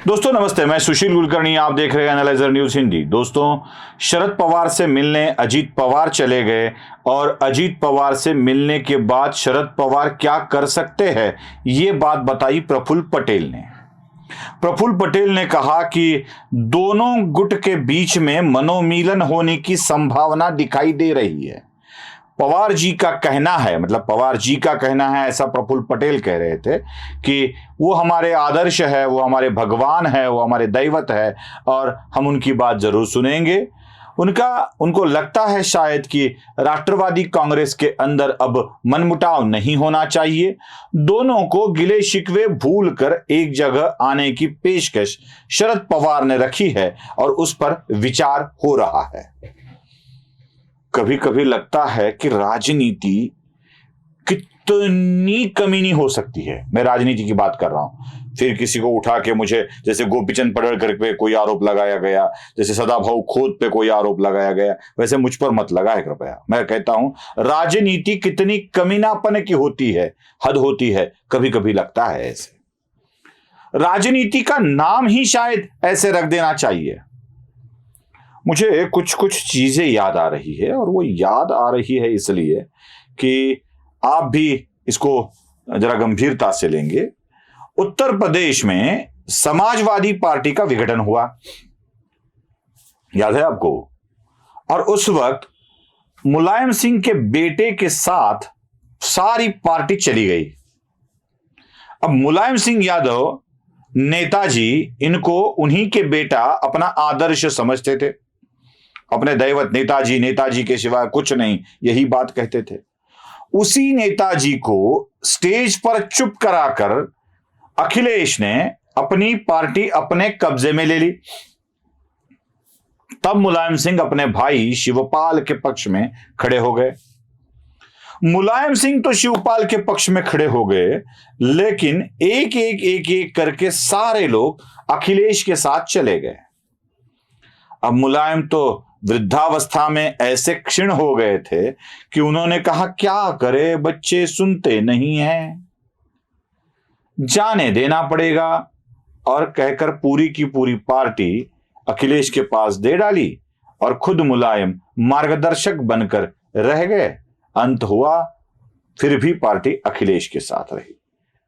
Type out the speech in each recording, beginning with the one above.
दोस्तों नमस्ते, मैं सुशील कुलकर्णी, आप देख रहे हैं एनालाइजर न्यूज हिंदी। दोस्तों, शरद पवार से मिलने अजीत पवार चले गए और अजीत पवार से मिलने के बाद शरद पवार क्या कर सकते हैं, ये बात बताई प्रफुल्ल पटेल ने। प्रफुल्ल पटेल ने कहा कि दोनों गुट के बीच में मनोमिलन होने की संभावना दिखाई दे रही है। पवार जी का कहना है, मतलब पवार जी का कहना है, ऐसा प्रफुल्ल पटेल कह रहे थे कि वो हमारे आदर्श है, वो हमारे भगवान है, वो हमारे दैवत है और हम उनकी बात जरूर सुनेंगे। उनको लगता है शायद कि राष्ट्रवादी कांग्रेस के अंदर अब मनमुटाव नहीं होना चाहिए। दोनों को गिले शिकवे भूल कर एक जगह आने की पेशकश शरद पवार ने रखी है और उस पर विचार हो रहा है। कभी कभी लगता है कि राजनीति कितनी कमीनी हो सकती है। मैं राजनीति की बात कर रहा हूं। फिर किसी को उठा के मुझे, जैसे गोपीचंद पडळकर पे कोई आरोप लगाया गया, जैसे सदाभाऊ खोत पे कोई आरोप लगाया गया, वैसे मुझ पर मत लगाए कृपया। मैं कहता हूं राजनीति कितनी कमीनापन की होती है, हद होती है। कभी कभी लगता है ऐसे। राजनीति का नाम ही शायद ऐसे रख देना चाहिए। मुझे कुछ कुछ चीजें याद आ रही है और वो याद आ रही है इसलिए कि आप भी इसको जरा गंभीरता से लेंगे। उत्तर प्रदेश में समाजवादी पार्टी का विघटन हुआ, याद है आपको? और उस वक्त मुलायम सिंह के बेटे के साथ सारी पार्टी चली गई। अब मुलायम सिंह यादव, नेताजी, इनको उन्हीं के बेटा अपना आदर्श समझते थे, अपने दैवत नेताजी के सिवाय कुछ नहीं, यही बात कहते थे। उसी नेताजी को स्टेज पर चुप कराकर अखिलेश ने अपनी पार्टी अपने कब्जे में ले ली। तब मुलायम सिंह अपने भाई शिवपाल के पक्ष में खड़े हो गए। मुलायम सिंह तो शिवपाल के पक्ष में खड़े हो गए, लेकिन एक एक करके सारे लोग अखिलेश के साथ चले गए। अब मुलायम तो वृद्धावस्था में ऐसे क्षीण हो गए थे कि उन्होंने कहा, क्या करे, बच्चे सुनते नहीं हैं, जाने देना पड़ेगा, और कहकर पूरी की पूरी पार्टी अखिलेश के पास दे डाली और खुद मुलायम मार्गदर्शक बनकर रह गए। अंत हुआ, फिर भी पार्टी अखिलेश के साथ रही।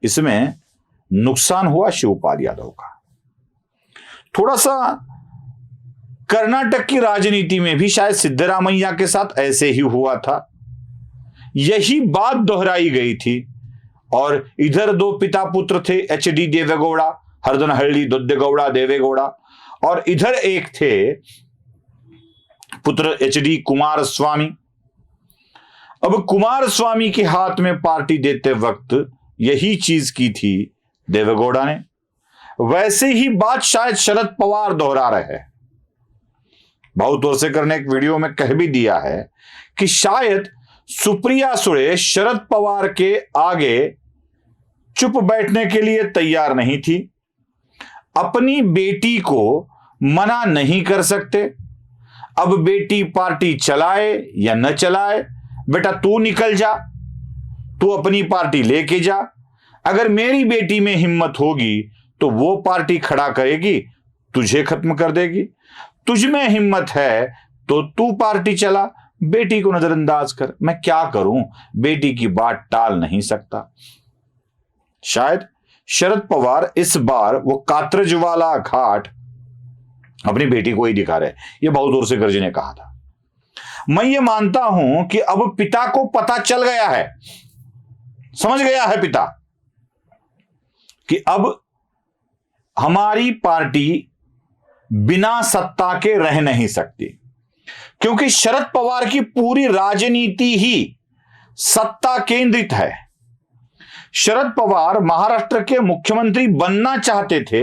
इसमें नुकसान हुआ शिवपाल यादव का। थोड़ा सा कर्नाटक की राजनीति में भी शायद सिद्धरामैया के साथ ऐसे ही हुआ था। यही बात दोहराई गई थी और इधर दो पिता पुत्र थे, एच.डी. देवेगौड़ा, हरदनहल्ली दोद्देगौड़ा देवेगौड़ा, और इधर एक थे पुत्र एच.डी. कुमारस्वामी। अब कुमारस्वामी के हाथ में पार्टी देते वक्त यही चीज की थी देवेगौड़ा ने। वैसे ही बात शायद शरद पवार दोहरा रहे हैं। बहुत वर्षेकर ने एक वीडियो में कह भी दिया है कि शायद सुप्रिया सुळे शरद पवार के आगे चुप बैठने के लिए तैयार नहीं थी। अपनी बेटी को मना नहीं कर सकते। अब बेटी पार्टी चलाए या न चलाए, बेटा तू निकल जा, तू अपनी पार्टी लेके जा। अगर मेरी बेटी में हिम्मत होगी तो वो पार्टी खड़ा करेगी, तुझे खत्म कर देगी। तुझ में हिम्मत है तो तू पार्टी चला, बेटी को नजरअंदाज कर। मैं क्या करूं, बेटी की बात टाल नहीं सकता। शायद शरद पवार इस बार वो कात्रज वाला घाट अपनी बेटी को ही दिखा रहे। ये बहुत दूर से गर्जी ने कहा था। मैं ये मानता हूं कि अब पिता को पता चल गया है, समझ गया है पिता कि अब हमारी पार्टी बिना सत्ता के रह नहीं सकती, क्योंकि शरद पवार की पूरी राजनीति ही सत्ता केंद्रित है। शरद पवार महाराष्ट्र के मुख्यमंत्री बनना चाहते थे,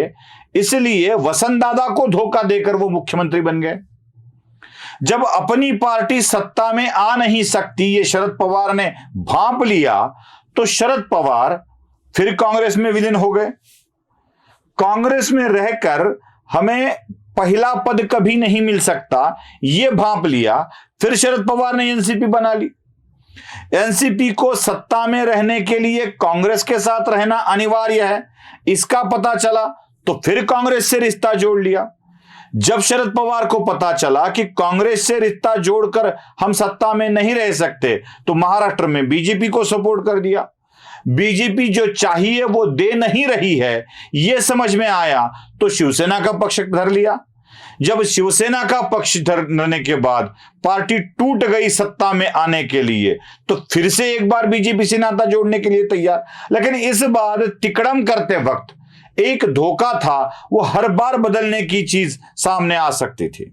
इसलिए वसंत दादा को धोखा देकर वो मुख्यमंत्री बन गए। जब अपनी पार्टी सत्ता में आ नहीं सकती, ये शरद पवार ने भांप लिया, तो शरद पवार फिर कांग्रेस में विलीन हो गए। कांग्रेस में रहकर हमें पहला पद कभी नहीं मिल सकता, यह भांप लिया। फिर शरद पवार ने एनसीपी बना ली। एनसीपी को सत्ता में रहने के लिए कांग्रेस के साथ रहना अनिवार्य है, इसका पता चला तो फिर कांग्रेस से रिश्ता जोड़ लिया। जब शरद पवार को पता चला कि कांग्रेस से रिश्ता जोड़कर हम सत्ता में नहीं रह सकते, तो महाराष्ट्र में बीजेपी को सपोर्ट कर दिया। बीजेपी जो चाहिए वो दे नहीं रही है, यह समझ में आया तो शिवसेना का पक्ष धर लिया। जब शिवसेना का पक्ष धरने के बाद पार्टी टूट गई सत्ता में आने के लिए, तो फिर से एक बार बीजेपी से नाता जोड़ने के लिए तैयार। लेकिन इस बार तिकड़म करते वक्त एक धोखा था, वो हर बार बदलने की चीज सामने आ सकती थी।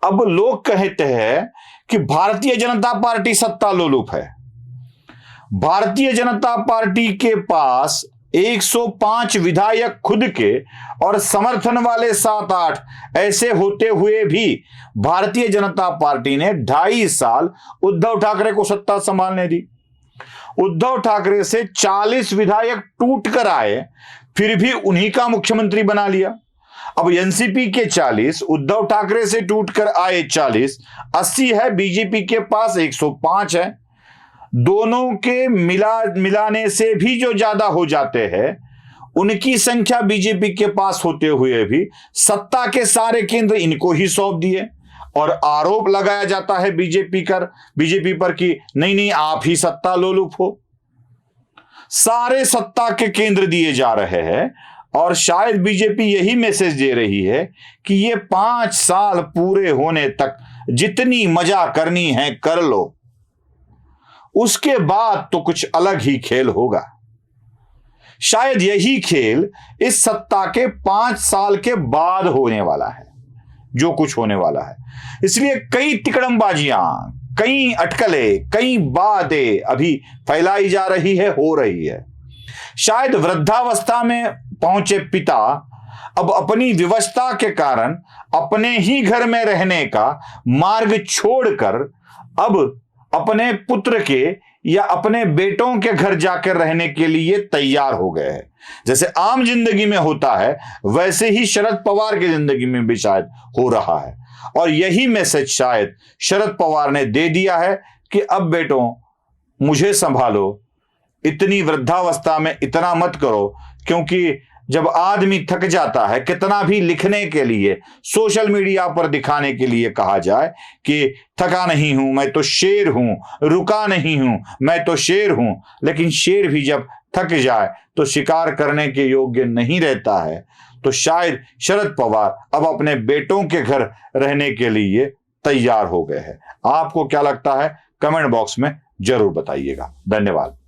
अब लोग कहते हैं कि भारतीय जनता पार्टी सत्ता लोलुप है। भारतीय जनता पार्टी के पास 105 विधायक खुद के और समर्थन वाले 7-8 ऐसे होते हुए भी भारतीय जनता पार्टी ने 2.5 साल उद्धव ठाकरे को सत्ता संभालने दी। उद्धव ठाकरे से 40 विधायक टूट कर आए, फिर भी उन्हीं का मुख्यमंत्री बना लिया। अब एनसीपी के 40, उद्धव ठाकरे से टूटकर आए 40, 80 है, बीजेपी के पास 105 है। दोनों के मिलाने से भी जो ज्यादा हो जाते हैं, उनकी संख्या बीजेपी के पास होते हुए भी सत्ता के सारे केंद्र इनको ही सौंप दिए। और आरोप लगाया जाता है बीजेपी पर कि नहीं आप ही सत्ता लोलुप हो। सारे सत्ता के केंद्र दिए जा रहे हैं और शायद बीजेपी यही मैसेज दे रही है कि ये 5 साल पूरे होने तक जितनी मजा करनी है कर लो, उसके बाद तो कुछ अलग ही खेल होगा। शायद यही खेल इस सत्ता के 5 साल के बाद होने वाला है, जो कुछ होने वाला है। इसलिए कई तिकड़मबाजियां, कई अटकलें, कई बातें अभी फैलाई जा रही है, हो रही है। शायद वृद्धावस्था में पहुंचे पिता अब अपनी विवशता के कारण अपने ही घर में रहने का मार्ग छोड़कर अब अपने पुत्र के या अपने बेटों के घर जाकर रहने के लिए तैयार हो गए हैं। जैसे आम जिंदगी में होता है, वैसे ही शरद पवार की जिंदगी में भी शायद हो रहा है। और यही मैसेज शायद शरद पवार ने दे दिया है कि अब बेटों मुझे संभालो, इतनी वृद्धावस्था में इतना मत करो। क्योंकि जब आदमी थक जाता है, कितना भी लिखने के लिए, सोशल मीडिया पर दिखाने के लिए कहा जाए कि थका नहीं हूं, मैं तो शेर हूं, रुका नहीं हूं, मैं तो शेर हूं, लेकिन शेर भी जब थक जाए तो शिकार करने के योग्य नहीं रहता है। तो शायद शरद पवार अब अपने बेटों के घर रहने के लिए तैयार हो गए हैं। आपको क्या लगता है? कमेंट बॉक्स में जरूर बताइएगा। धन्यवाद।